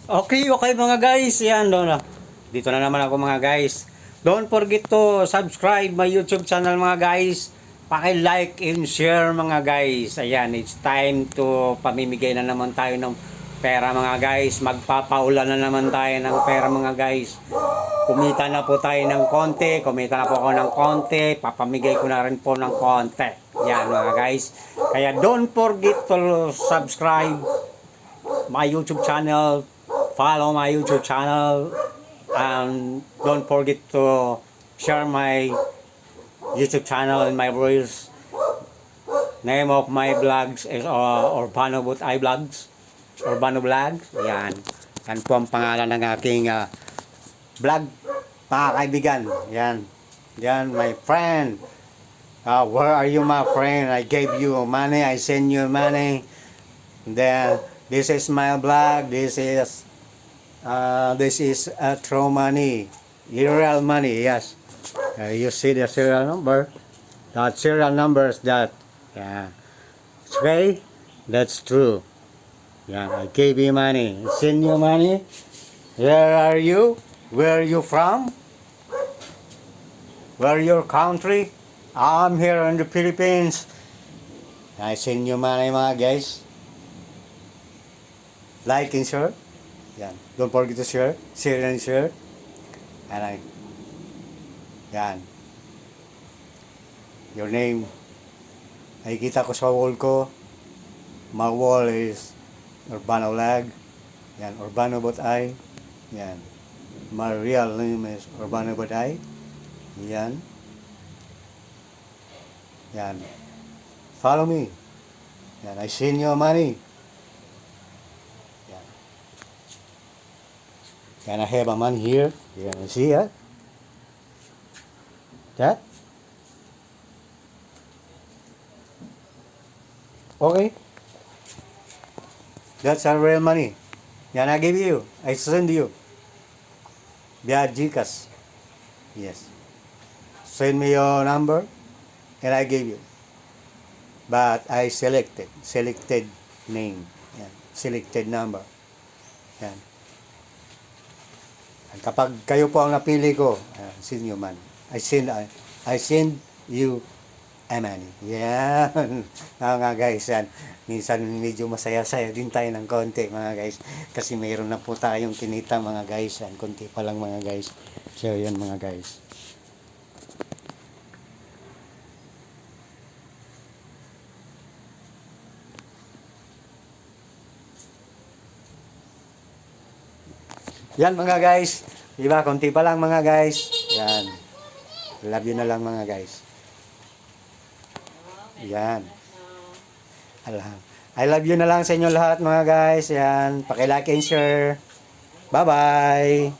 Okay, okay mga guys. Yan, doon na. Dito na naman ako mga guys. Don't forget to subscribe my YouTube channel mga guys. Paki-like and share mga guys. Ayan, it's time to pamimigay na naman tayo ng pera mga guys. Magpapaulan na naman tayo ng pera mga guys. Kumita na po tayo ng konti. Kumita na po ako ng konti. Papamigay ko na rin po ng konti. Yan mga guys. Kaya don't forget to subscribe my YouTube channel. Follow my YouTube channel and don't forget to share my YouTube channel and my reels. Name of my vlogs is Urbano But I Vlogs. Urbano Vlogs. Yan. Yan po ang pangalan ng aking vlog, mga kaibigan. Yan. Yan, my friend. Where are you, my friend? I gave you money. I send you money. Then, this is my vlog. This is true money, real money. Yes, you see the serial number. That serial numbers that, yeah, it's okay. That's true. Yeah, I gave you money. Send you money. Where are you? Where are you from? Where your country? I'm here in the Philippines. I send you money, mga guys. Like and share. Yan. Don't forget to share. Share and share. And yan. Your name. Nakikita ko sa wall ko. My wall is Urbano Lag. Yan. Urbano But I. Yan. My real name is Urbano But I. Yan. Yan. Follow me. Yan. I send you money. Can I have a man here? You can see it. That? Okay. That's our real money. Yan, I give you. I send you. Via GCash. Yes. Send me your number and I give you. But I selected name. Yan. Selected number. Yan. Kapag kayo po ang napili ko, send you money. I send you money. Yan. Mga guys, yan. Minsan medyo masaya-saya din tayo ng konti, mga guys. Kasi mayroon na po tayong kinita, mga guys. Yan, konti pa lang, mga guys. So, yan, mga guys. Yan mga guys. Diba? Konti pa lang mga guys. Yan. Love you na lang mga guys. Yan. I love you na lang sa inyo lahat mga guys. Yan. Paki-like and share. Bye-bye.